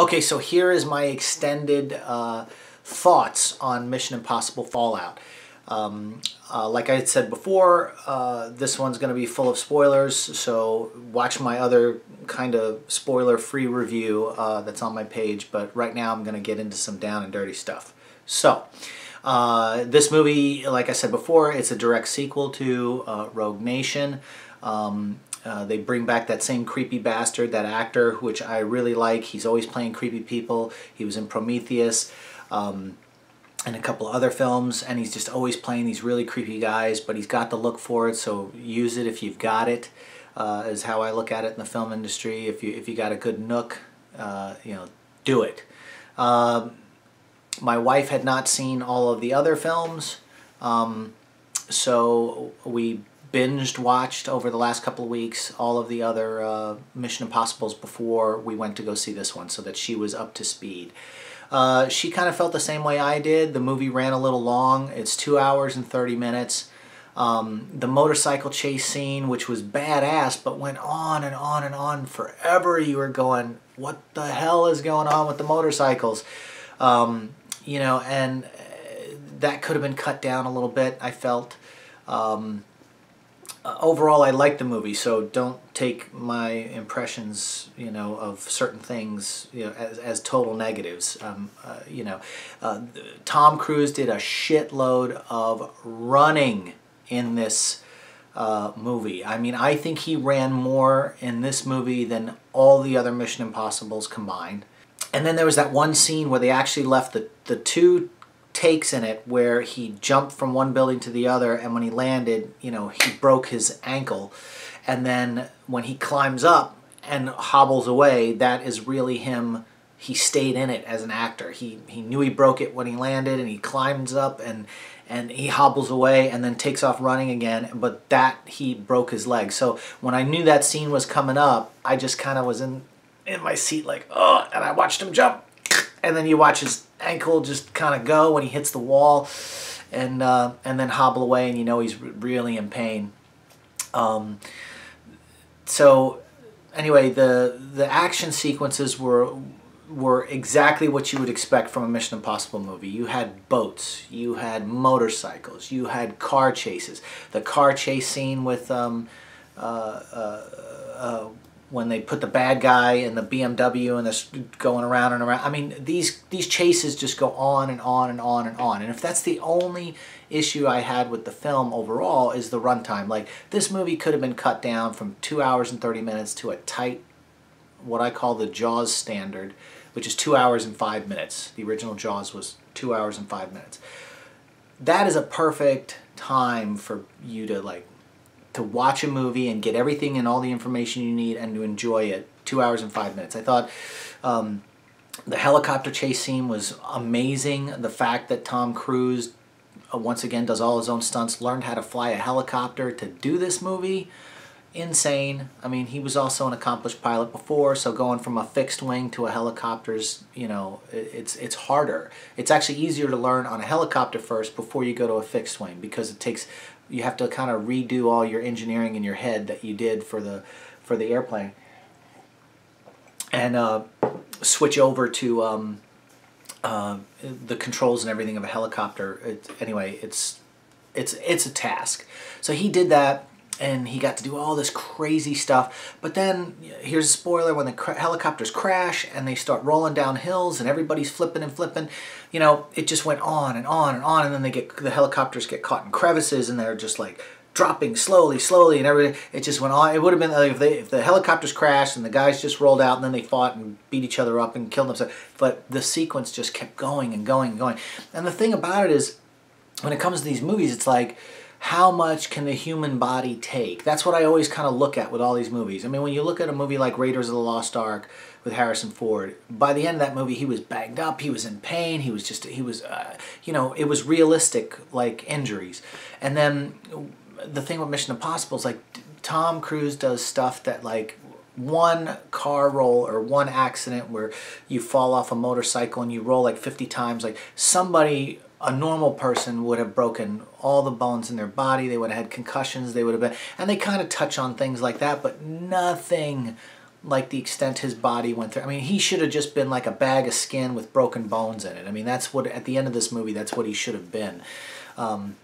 Okay, so here is my extended thoughts on Mission Impossible Fallout. Like I had said before, this one's going to be full of spoilers, so watch my other kind of spoiler-free review that's on my page, but right now I'm going to get into some down and dirty stuff. So, this movie, like I said before, it's a direct sequel to Rogue Nation. They bring back that same creepy bastard, that actor, which I really like. He's always playing creepy people. He was in Prometheus and a couple of other films, and he's just always playing these really creepy guys, but he's got the look for it, so use it if you've got it, is how I look at it in the film industry. If you got a good nook, you know, do it. My wife had not seen all of the other films, so we binged watched over the last couple of weeks all of the other Mission Impossibles before we went to go see this one, so that she was up to speed. She kind of felt the same way I did. The movie ran a little long. It's 2 hours and 30 minutes. The motorcycle chase scene, which was badass, but went on and on and on forever. You were going, what the hell is going on with the motorcycles? You know, and that could have been cut down a little bit, I felt. Overall, I liked the movie, so don't take my impressions, you know, of certain things, you know, as total negatives. You know, Tom Cruise did a shitload of running in this movie. I mean, I think he ran more in this movie than all the other Mission Impossibles combined. And then there was that one scene where they actually left the two takes in it where he jumped from one building to the other, and when he landed, you know, he broke his ankle, and then when he climbs up and hobbles away, that is really him. He stayed in it as an actor. He knew he broke it when he landed, and he climbs up and he hobbles away and then takes off running again, but that he broke his leg. So when I knew that scene was coming up, I just kind of was in my seat like, oh, and I watched him jump, and then you watch his ankle just kind of go when he hits the wall, and then hobble away, and you know he's really in pain. So anyway, the action sequences were exactly what you would expect from a Mission Impossible movie. You had boats, you had motorcycles, you had car chases. The car chase scene with when they put the bad guy in the BMW and they're going around and around. I mean, these chases just go on and on and on and on. And if that's the only issue I had with the film overall, is the runtime. Like, this movie could have been cut down from 2 hours and 30 minutes to a tight, what I call the Jaws standard, which is 2 hours and 5 minutes. The original Jaws was 2 hours and 5 minutes. That is a perfect time for you to watch a movie and get everything and all the information you need and to enjoy it. 2 hours and 5 minutes. I thought the helicopter chase scene was amazing. The fact that Tom Cruise, once again, does all his own stunts, learned how to fly a helicopter to do this movie, insane. I mean, he was also an accomplished pilot before, so going from a fixed wing to a helicopter's, you know, it's harder. It's actually easier to learn on a helicopter first before you go to a fixed wing, because it takes, you have to kind of redo all your engineering in your head that you did for the airplane, and switch over to the controls and everything of a helicopter. Anyway, it's a task. So he did that, and he got to do all this crazy stuff. But then, here's a spoiler, when the helicopters crash and they start rolling down hills and everybody's flipping and flipping, you know, it just went on and on and on, and then the helicopters get caught in crevices and they're just like dropping slowly, and everything. It just went on. It would have been like if the helicopters crashed and the guys just rolled out and then they fought and beat each other up and killed themselves. But the sequence just kept going and going and going. And the thing about it is, when it comes to these movies, it's like, how much can the human body take? That's what I always kind of look at with all these movies. I mean, when you look at a movie like Raiders of the Lost Ark with Harrison Ford, by the end of that movie, he was banged up, he was in pain, he was, you know, it was realistic, like, injuries. And then the thing with Mission Impossible is, like, Tom Cruise does stuff that, like, one car roll or one accident where you fall off a motorcycle and you roll like 50 times, like, somebody, a normal person, would have broken all the bones in their body, they would have had concussions, they would have been, and they kind of touch on things like that, but nothing like the extent his body went through. I mean, he should have just been like a bag of skin with broken bones in it. I mean, that's what, at the end of this movie, that's what he should have been. And,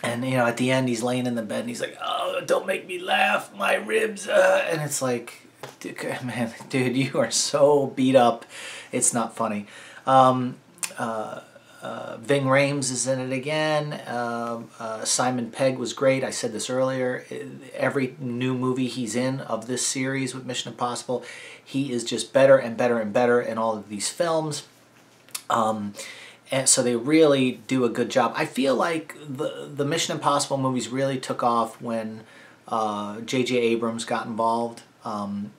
you know, at the end, he's laying in the bed and he's like, oh, don't make me laugh, my ribs. And it's like, man, dude, you are so beat up. It's not funny. Ving Rhames is in it again. Simon Pegg was great. I said this earlier. Every new movie he's in of this series with Mission Impossible, he is just better and better and better in all of these films. And so they really do a good job. I feel like the Mission Impossible movies really took off when J.J. Abrams got involved. And,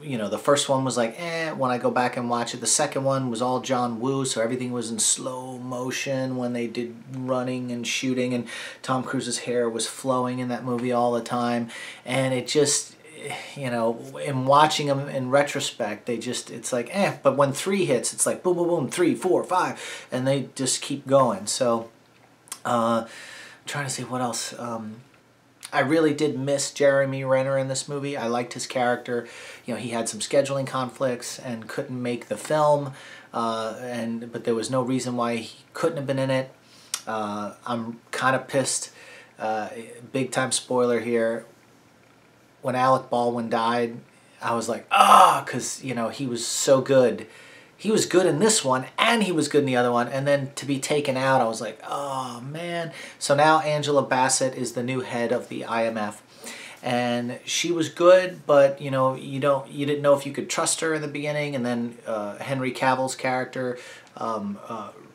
you know, the first one was like, when I go back and watch it. The second one was all John Woo, so everything was in slow motion when they did running and shooting, and Tom Cruise's hair was flowing in that movie all the time. And it just, you know, in watching them in retrospect, they just, it's like, but when 3 hits, it's like boom, boom, boom, 3, 4, 5, and they just keep going. So, I'm trying to see what else. I really did miss Jeremy Renner in this movie. I liked his character. You know, he had some scheduling conflicts and couldn't make the film, but there was no reason why he couldn't have been in it. I'm kind of pissed. Big time spoiler here. When Alec Baldwin died, I was like, because, you know, he was so good. He was good in this one, and he was good in the other one, and then to be taken out, I was like, oh, man. So now Angela Bassett is the new head of the IMF, and she was good, but, you know, you didn't know if you could trust her in the beginning, and then Henry Cavill's character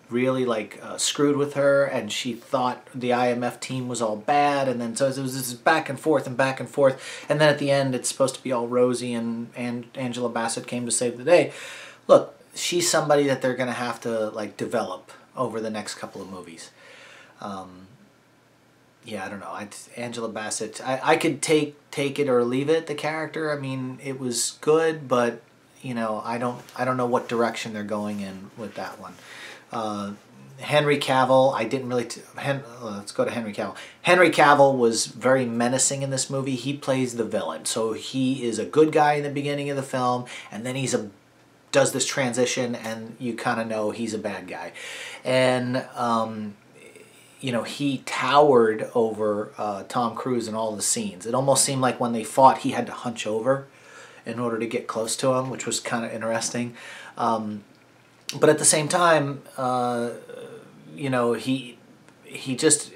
really, like, screwed with her, and she thought the IMF team was all bad, and then so it was this back and forth, and then at the end, it's supposed to be all rosy, and Angela Bassett came to save the day. Look, she's somebody that they're going to have to, like, develop over the next couple of movies. Yeah, I don't know. Angela Bassett, I could take it or leave it, the character. I mean, it was good, but, you know, I don't know what direction they're going in with that one. Henry Cavill, I didn't really... let's go to Henry Cavill. Henry Cavill was very menacing in this movie. He plays the villain. So he is a good guy in the beginning of the film, and then does this transition, and you kind of know he's a bad guy. And, you know, he towered over Tom Cruise in all the scenes. It almost seemed like when they fought, he had to hunch over in order to get close to him, which was kind of interesting. But at the same time, you know, he just,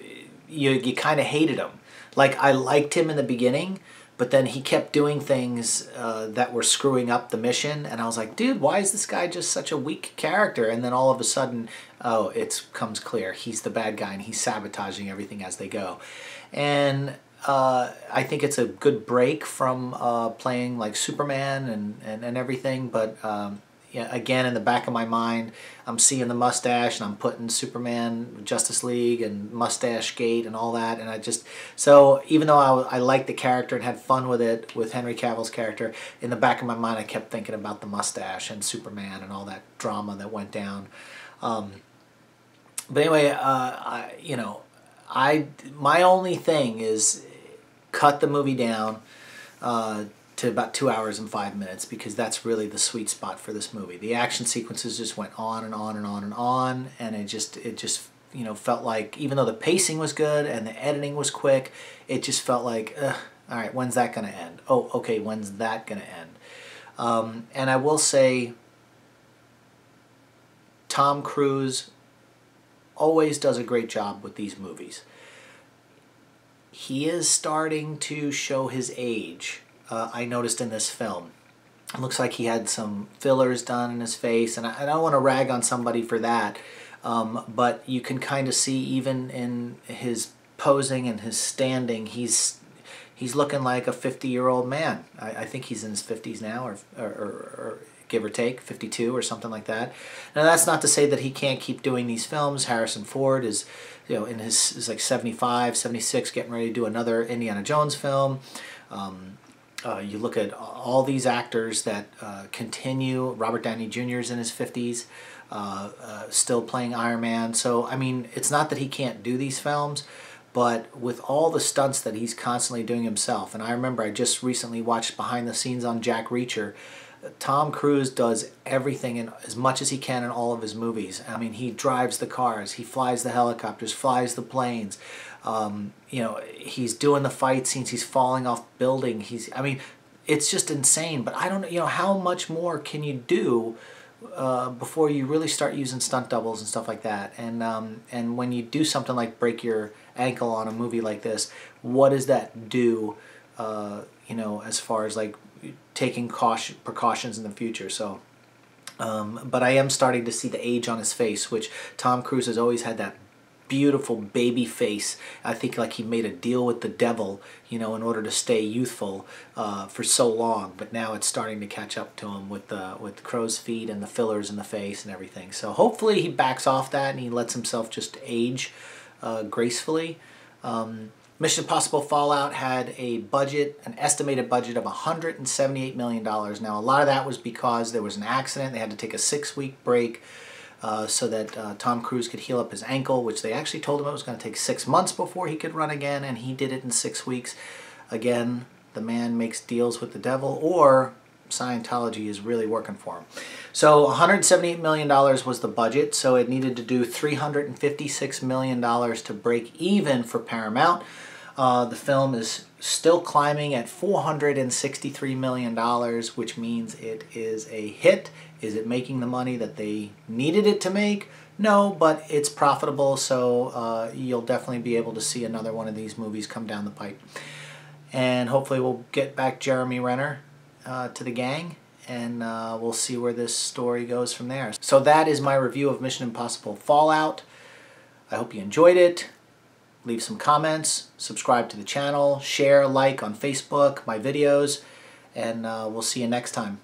you kind of hated him. Like, I liked him in the beginning, but then he kept doing things that were screwing up the mission, and I was like, dude, why is this guy just such a weak character? And then all of a sudden, oh, it comes clear. He's the bad guy, and he's sabotaging everything as they go. And I think it's a good break from playing like Superman and everything, but yeah, again, in the back of my mind, I'm seeing the mustache, and I'm putting Superman, Justice League, and Mustache Gate, and all that, and so even though I liked the character and had fun with it, with Henry Cavill's character, in the back of my mind, I kept thinking about the mustache and Superman and all that drama that went down. But anyway, you know, my only thing is cut the movie down to about 2 hours and 5 minutes, because that's really the sweet spot for this movie. The action sequences just went on and on and on and on, and it just you know, felt like, even though the pacing was good and the editing was quick, it just felt like, all right, when's that going to end? Oh, okay, when's that going to end? And I will say, Tom Cruise always does a great job with these movies. He is starting to show his age. I noticed in this film. It looks like he had some fillers done in his face, and I don't want to rag on somebody for that, but you can kind of see, even in his posing and his standing, he's looking like a 50-year-old man. I think he's in his 50s now, or give or take, 52 or something like that. Now, that's not to say that he can't keep doing these films. Harrison Ford is, you know, in his like 75, 76, getting ready to do another Indiana Jones film. You look at all these actors that continue. Robert Downey Jr. is in his 50s, still playing Iron Man. So, I mean, it's not that he can't do these films, but with all the stunts that he's constantly doing himself, and I remember I just recently watched behind the scenes on Jack Reacher, Tom Cruise does everything in as much as he can in all of his movies. I mean, he drives the cars, he flies the helicopters, flies the planes. You know, he's doing the fight scenes, he's falling off building. I mean, it's just insane. But I don't know, you know, how much more can you do before you really start using stunt doubles and stuff like that? And when you do something like break your ankle on a movie like this, what does that do? You know, as far as like taking precautions in the future. So, but I am starting to see the age on his face, which Tom Cruise has always had that beautiful baby face. I think like he made a deal with the devil, you know, in order to stay youthful for so long. But now it's starting to catch up to him with crow's feet and the fillers in the face and everything. So hopefully he backs off that and he lets himself just age gracefully. Mission Impossible Fallout had a budget, an estimated budget of $178 million. Now, a lot of that was because there was an accident. They had to take a 6-week break so that Tom Cruise could heal up his ankle, which they actually told him it was going to take 6 months before he could run again, and he did it in 6 weeks. Again, the man makes deals with the devil, or Scientology is really working for him. So $178 million was the budget, so it needed to do $356 million to break even for Paramount. The film is still climbing at $463 million, which means it is a hit. Is it making the money that they needed it to make? No, but it's profitable, so you'll definitely be able to see another one of these movies come down the pipe. And hopefully we'll get back Jeremy Renner to the gang, and we'll see where this story goes from there. So that is my review of Mission Impossible Fallout. I hope you enjoyed it. Leave some comments, subscribe to the channel, share, like on Facebook, my videos, and we'll see you next time.